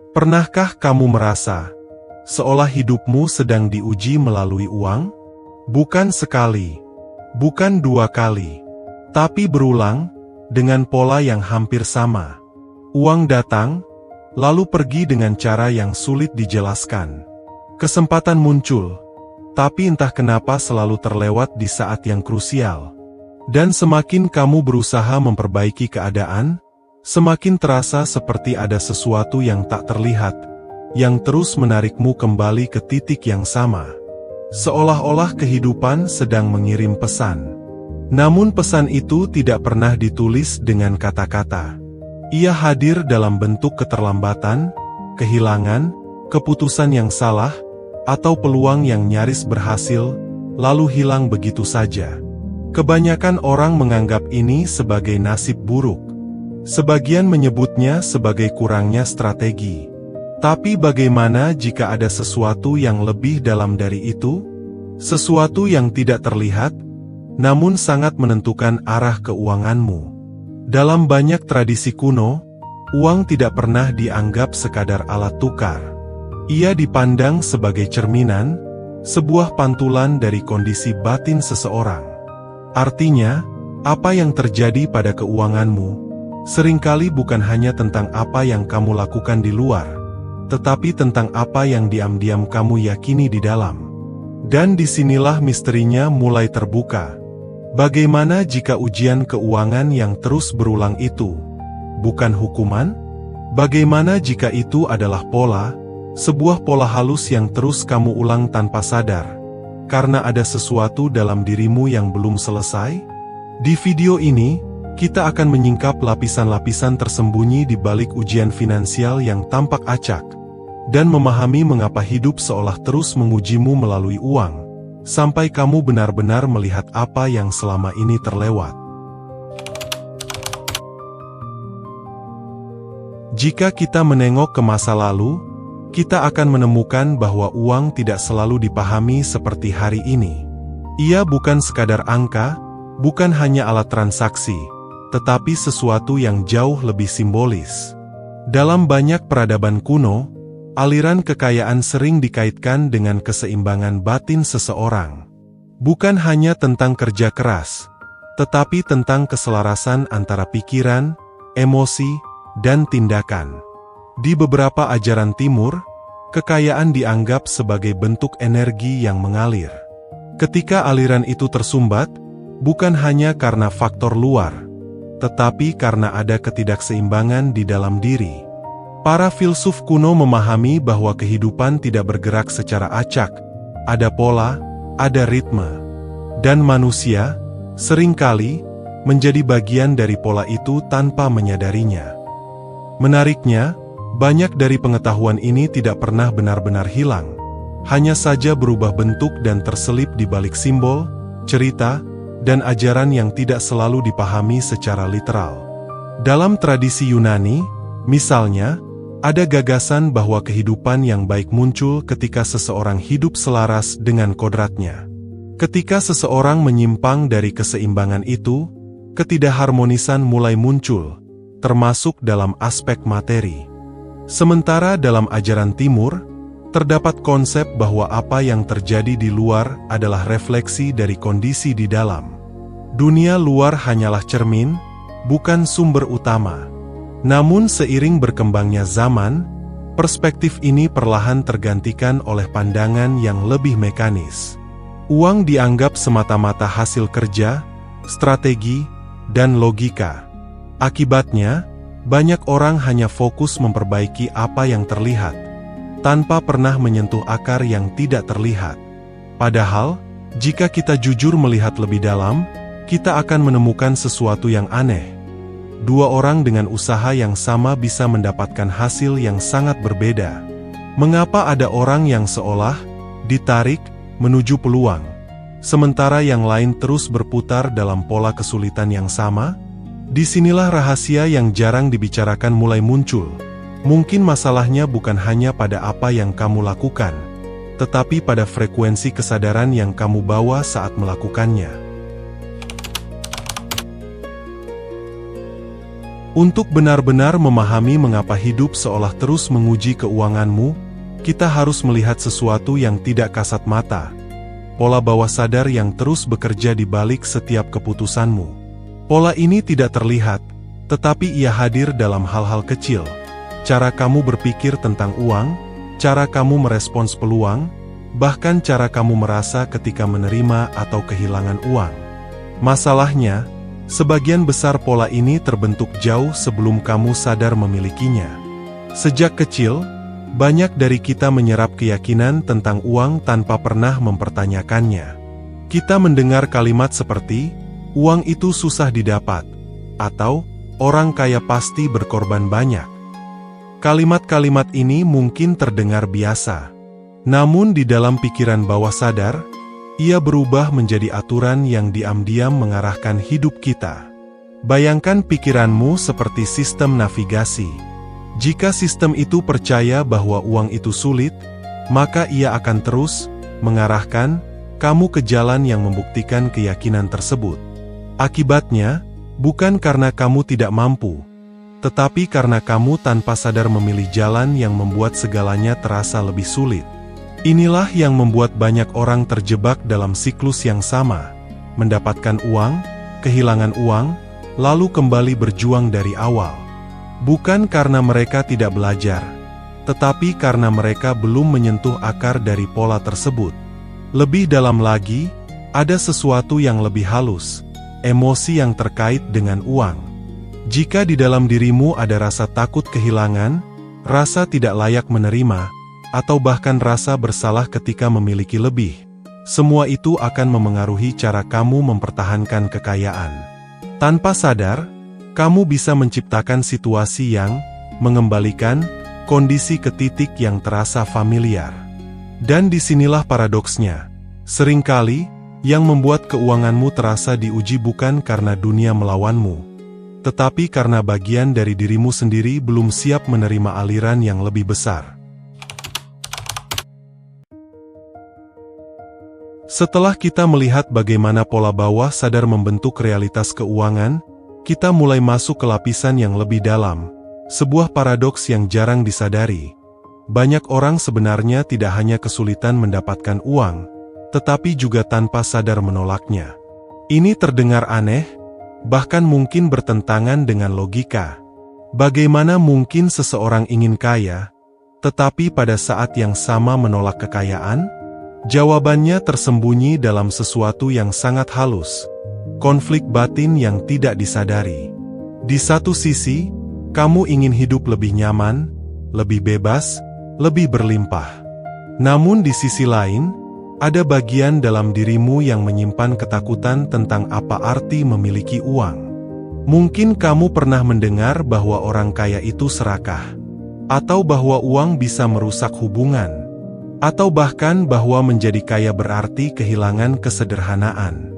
Pernahkah kamu merasa seolah hidupmu sedang diuji melalui uang? Bukan sekali, bukan dua kali, tapi berulang dengan pola yang hampir sama. Uang datang, lalu pergi dengan cara yang sulit dijelaskan. Kesempatan muncul, tapi entah kenapa selalu terlewat di saat yang krusial. Dan semakin kamu berusaha memperbaiki keadaan, semakin terasa seperti ada sesuatu yang tak terlihat, yang terus menarikmu kembali ke titik yang sama. Seolah-olah kehidupan sedang mengirim pesan. Namun pesan itu tidak pernah ditulis dengan kata-kata. Ia hadir dalam bentuk keterlambatan, kehilangan, keputusan yang salah, atau peluang yang nyaris berhasil, lalu hilang begitu saja. Kebanyakan orang menganggap ini sebagai nasib buruk. Sebagian menyebutnya sebagai kurangnya strategi. Tapi bagaimana jika ada sesuatu yang lebih dalam dari itu? Sesuatu yang tidak terlihat, namun sangat menentukan arah keuanganmu. Dalam banyak tradisi kuno, uang tidak pernah dianggap sekadar alat tukar. Ia dipandang sebagai cerminan, sebuah pantulan dari kondisi batin seseorang. Artinya, apa yang terjadi pada keuanganmu seringkali bukan hanya tentang apa yang kamu lakukan di luar, tetapi tentang apa yang diam-diam kamu yakini di dalam. Dan disinilah misterinya mulai terbuka. Bagaimana jika ujian keuangan yang terus berulang itu bukan hukuman? Bagaimana jika itu adalah pola, sebuah pola halus yang terus kamu ulang tanpa sadar, karena ada sesuatu dalam dirimu yang belum selesai? Di video ini, kita akan menyingkap lapisan-lapisan tersembunyi di balik ujian finansial yang tampak acak, dan memahami mengapa hidup seolah terus mengujimu melalui uang, sampai kamu benar-benar melihat apa yang selama ini terlewat. Jika kita menengok ke masa lalu, kita akan menemukan bahwa uang tidak selalu dipahami seperti hari ini. Ia bukan sekadar angka, bukan hanya alat transaksi, tetapi sesuatu yang jauh lebih simbolis. Dalam banyak peradaban kuno, aliran kekayaan sering dikaitkan dengan keseimbangan batin seseorang. Bukan hanya tentang kerja keras, tetapi tentang keselarasan antara pikiran, emosi, dan tindakan. Di beberapa ajaran Timur, kekayaan dianggap sebagai bentuk energi yang mengalir. Ketika aliran itu tersumbat, bukan hanya karena faktor luar, tetapi karena ada ketidakseimbangan di dalam diri. Para filsuf kuno memahami bahwa kehidupan tidak bergerak secara acak, ada pola, ada ritme. Dan manusia, seringkali, menjadi bagian dari pola itu tanpa menyadarinya. Menariknya, banyak dari pengetahuan ini tidak pernah benar-benar hilang, hanya saja berubah bentuk dan terselip di balik simbol, cerita, dan ajaran yang tidak selalu dipahami secara literal. Dalam tradisi Yunani, misalnya, ada gagasan bahwa kehidupan yang baik muncul ketika seseorang hidup selaras dengan kodratnya. Ketika seseorang menyimpang dari keseimbangan itu, ketidakharmonisan mulai muncul, termasuk dalam aspek materi. Sementara dalam ajaran Timur, terdapat konsep bahwa apa yang terjadi di luar adalah refleksi dari kondisi di dalam. Dunia luar hanyalah cermin, bukan sumber utama. Namun seiring berkembangnya zaman, perspektif ini perlahan tergantikan oleh pandangan yang lebih mekanis. Uang dianggap semata-mata hasil kerja, strategi, dan logika. Akibatnya, banyak orang hanya fokus memperbaiki apa yang terlihat, tanpa pernah menyentuh akar yang tidak terlihat. Padahal, jika kita jujur melihat lebih dalam, kita akan menemukan sesuatu yang aneh. Dua orang dengan usaha yang sama bisa mendapatkan hasil yang sangat berbeda. Mengapa ada orang yang seolah ditarik menuju peluang, sementara yang lain terus berputar dalam pola kesulitan yang sama? Disinilah rahasia yang jarang dibicarakan mulai muncul. Mungkin masalahnya bukan hanya pada apa yang kamu lakukan, tetapi pada frekuensi kesadaran yang kamu bawa saat melakukannya. Untuk benar-benar memahami mengapa hidup seolah terus menguji keuanganmu, kita harus melihat sesuatu yang tidak kasat mata. Pola bawah sadar yang terus bekerja di balik setiap keputusanmu. Pola ini tidak terlihat, tetapi ia hadir dalam hal-hal kecil. Cara kamu berpikir tentang uang, cara kamu merespons peluang, bahkan cara kamu merasa ketika menerima atau kehilangan uang. Masalahnya, sebagian besar pola ini terbentuk jauh sebelum kamu sadar memilikinya. Sejak kecil, banyak dari kita menyerap keyakinan tentang uang tanpa pernah mempertanyakannya. Kita mendengar kalimat seperti, "Uang itu susah didapat," atau "Orang kaya pasti berkorban banyak." Kalimat-kalimat ini mungkin terdengar biasa. Namun di dalam pikiran bawah sadar, ia berubah menjadi aturan yang diam-diam mengarahkan hidup kita. Bayangkan pikiranmu seperti sistem navigasi. Jika sistem itu percaya bahwa uang itu sulit, maka ia akan terus mengarahkan kamu ke jalan yang membuktikan keyakinan tersebut. Akibatnya, bukan karena kamu tidak mampu, tetapi karena kamu tanpa sadar memilih jalan yang membuat segalanya terasa lebih sulit. Inilah yang membuat banyak orang terjebak dalam siklus yang sama, mendapatkan uang, kehilangan uang, lalu kembali berjuang dari awal. Bukan karena mereka tidak belajar, tetapi karena mereka belum menyentuh akar dari pola tersebut. Lebih dalam lagi, ada sesuatu yang lebih halus, emosi yang terkait dengan uang. Jika di dalam dirimu ada rasa takut kehilangan, rasa tidak layak menerima, atau bahkan rasa bersalah ketika memiliki lebih, semua itu akan memengaruhi cara kamu mempertahankan kekayaan. Tanpa sadar, kamu bisa menciptakan situasi yang mengembalikan kondisi ke titik yang terasa familiar. Dan disinilah paradoksnya. Seringkali, yang membuat keuanganmu terasa diuji bukan karena dunia melawanmu, tetapi karena bagian dari dirimu sendiri belum siap menerima aliran yang lebih besar. Setelah kita melihat bagaimana pola bawah sadar membentuk realitas keuangan, kita mulai masuk ke lapisan yang lebih dalam, sebuah paradoks yang jarang disadari. Banyak orang sebenarnya tidak hanya kesulitan mendapatkan uang, tetapi juga tanpa sadar menolaknya. Ini terdengar aneh, bahkan mungkin bertentangan dengan logika. Bagaimana mungkin seseorang ingin kaya, tetapi pada saat yang sama menolak kekayaan? Jawabannya tersembunyi dalam sesuatu yang sangat halus, konflik batin yang tidak disadari. Di satu sisi, kamu ingin hidup lebih nyaman, lebih bebas, lebih berlimpah. Namun di sisi lain, ada bagian dalam dirimu yang menyimpan ketakutan tentang apa arti memiliki uang. Mungkin kamu pernah mendengar bahwa orang kaya itu serakah, atau bahwa uang bisa merusak hubungan, atau bahkan bahwa menjadi kaya berarti kehilangan kesederhanaan.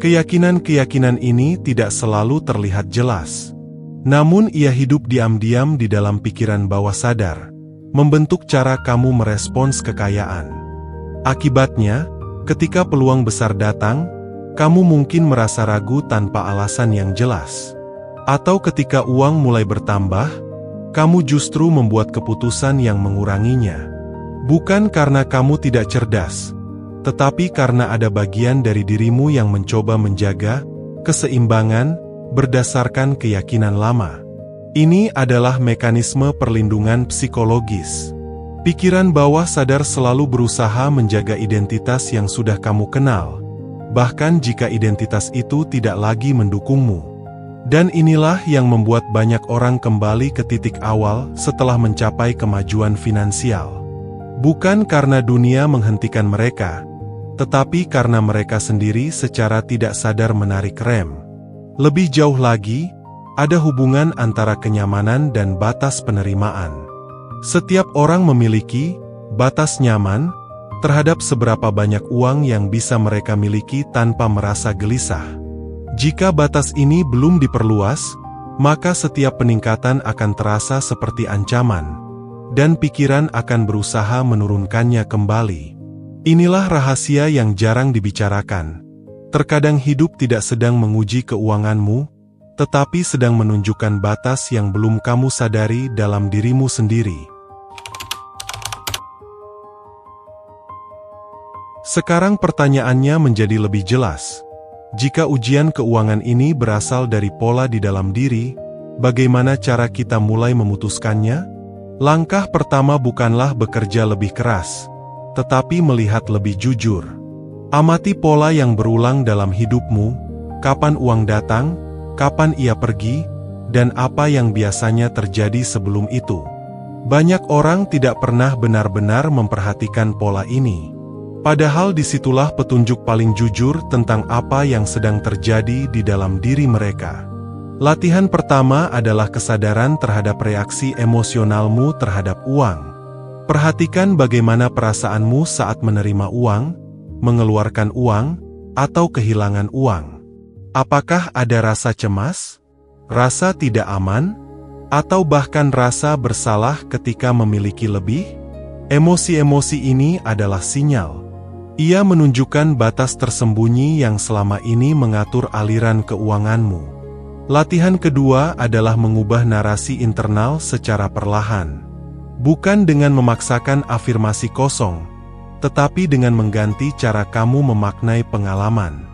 Keyakinan-keyakinan ini tidak selalu terlihat jelas. Namun ia hidup diam-diam di dalam pikiran bawah sadar, membentuk cara kamu merespons kekayaan. Akibatnya, ketika peluang besar datang, kamu mungkin merasa ragu tanpa alasan yang jelas. Atau ketika uang mulai bertambah, kamu justru membuat keputusan yang menguranginya. Bukan karena kamu tidak cerdas, tetapi karena ada bagian dari dirimu yang mencoba menjaga keseimbangan berdasarkan keyakinan lama. Ini adalah mekanisme perlindungan psikologis. Pikiran bawah sadar selalu berusaha menjaga identitas yang sudah kamu kenal, bahkan jika identitas itu tidak lagi mendukungmu. Dan inilah yang membuat banyak orang kembali ke titik awal setelah mencapai kemajuan finansial. Bukan karena dunia menghentikan mereka, tetapi karena mereka sendiri secara tidak sadar menarik rem. Lebih jauh lagi, ada hubungan antara kenyamanan dan batas penerimaan. Setiap orang memiliki batas nyaman terhadap seberapa banyak uang yang bisa mereka miliki tanpa merasa gelisah. Jika batas ini belum diperluas, maka setiap peningkatan akan terasa seperti ancaman, dan pikiran akan berusaha menurunkannya kembali. Inilah rahasia yang jarang dibicarakan. Terkadang hidup tidak sedang menguji keuanganmu, tetapi sedang menunjukkan batas yang belum kamu sadari dalam dirimu sendiri. Sekarang pertanyaannya menjadi lebih jelas. Jika ujian keuangan ini berasal dari pola di dalam diri, bagaimana cara kita mulai memutuskannya? Langkah pertama bukanlah bekerja lebih keras, tetapi melihat lebih jujur. Amati pola yang berulang dalam hidupmu, kapan uang datang, kapan ia pergi, dan apa yang biasanya terjadi sebelum itu. Banyak orang tidak pernah benar-benar memperhatikan pola ini. Padahal disitulah petunjuk paling jujur tentang apa yang sedang terjadi di dalam diri mereka. Latihan pertama adalah kesadaran terhadap reaksi emosionalmu terhadap uang. Perhatikan bagaimana perasaanmu saat menerima uang, mengeluarkan uang, atau kehilangan uang. Apakah ada rasa cemas, rasa tidak aman, atau bahkan rasa bersalah ketika memiliki lebih? Emosi-emosi ini adalah sinyal. Ia menunjukkan batas tersembunyi yang selama ini mengatur aliran keuanganmu. Latihan kedua adalah mengubah narasi internal secara perlahan. Bukan dengan memaksakan afirmasi kosong, tetapi dengan mengganti cara kamu memaknai pengalaman.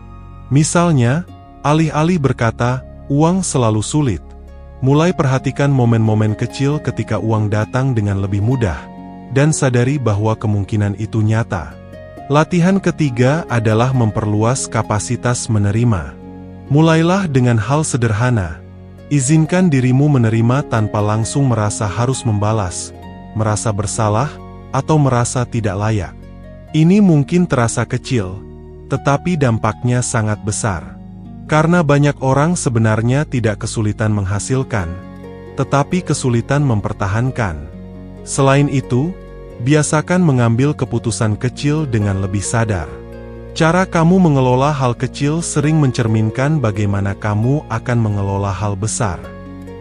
Misalnya, alih-alih berkata, "Uang selalu sulit," mulai perhatikan momen-momen kecil ketika uang datang dengan lebih mudah, dan sadari bahwa kemungkinan itu nyata. Latihan ketiga adalah memperluas kapasitas menerima. Mulailah dengan hal sederhana. Izinkan dirimu menerima tanpa langsung merasa harus membalas, merasa bersalah, atau merasa tidak layak. Ini mungkin terasa kecil, tetapi dampaknya sangat besar. Karena banyak orang sebenarnya tidak kesulitan menghasilkan, tetapi kesulitan mempertahankan. Selain itu, biasakan mengambil keputusan kecil dengan lebih sadar. Cara kamu mengelola hal kecil sering mencerminkan bagaimana kamu akan mengelola hal besar.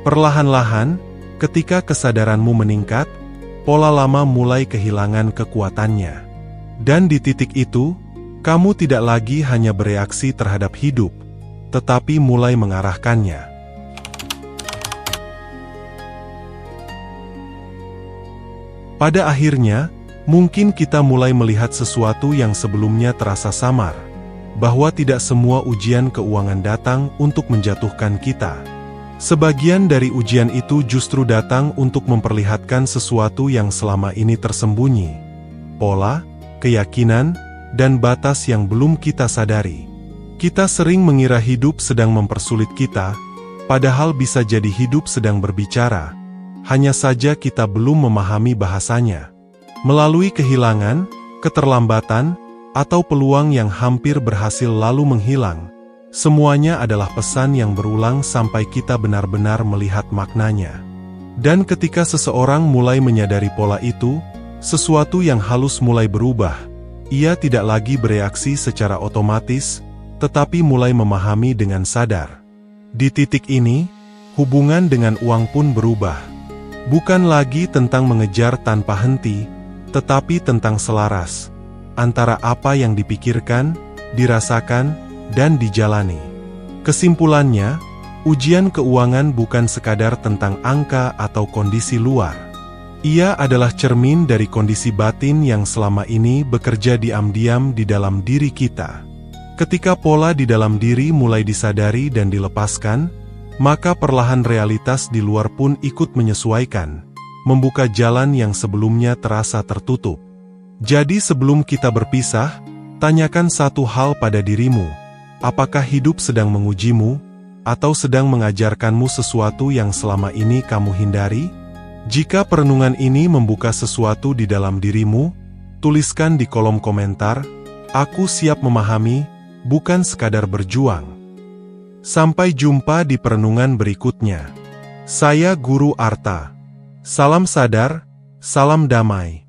Perlahan-lahan, ketika kesadaranmu meningkat, pola lama mulai kehilangan kekuatannya. Dan di titik itu, kamu tidak lagi hanya bereaksi terhadap hidup, tetapi mulai mengarahkannya. Pada akhirnya, mungkin kita mulai melihat sesuatu yang sebelumnya terasa samar, bahwa tidak semua ujian keuangan datang untuk menjatuhkan kita. Sebagian dari ujian itu justru datang untuk memperlihatkan sesuatu yang selama ini tersembunyi. Pola, keyakinan, dan batas yang belum kita sadari. Kita sering mengira hidup sedang mempersulit kita, padahal bisa jadi hidup sedang berbicara. Hanya saja kita belum memahami bahasanya. Melalui kehilangan, keterlambatan, atau peluang yang hampir berhasil lalu menghilang, semuanya adalah pesan yang berulang sampai kita benar-benar melihat maknanya. Dan ketika seseorang mulai menyadari pola itu, sesuatu yang halus mulai berubah. Ia tidak lagi bereaksi secara otomatis, tetapi mulai memahami dengan sadar. Di titik ini, hubungan dengan uang pun berubah. Bukan lagi tentang mengejar tanpa henti, tetapi tentang selaras antara apa yang dipikirkan, dirasakan, dan dijalani. Kesimpulannya, ujian keuangan bukan sekadar tentang angka atau kondisi luar. Ia adalah cermin dari kondisi batin yang selama ini bekerja diam-diam di dalam diri kita. Ketika pola di dalam diri mulai disadari dan dilepaskan, maka perlahan realitas di luar pun ikut menyesuaikan, membuka jalan yang sebelumnya terasa tertutup. Jadi sebelum kita berpisah, tanyakan satu hal pada dirimu. Apakah hidup sedang mengujimu, atau sedang mengajarkanmu sesuatu yang selama ini kamu hindari? Jika perenungan ini membuka sesuatu di dalam dirimu, tuliskan di kolom komentar, "Aku siap memahami, bukan sekadar berjuang." Sampai jumpa di perenungan berikutnya. Saya Guru Arta. Salam sadar, salam damai.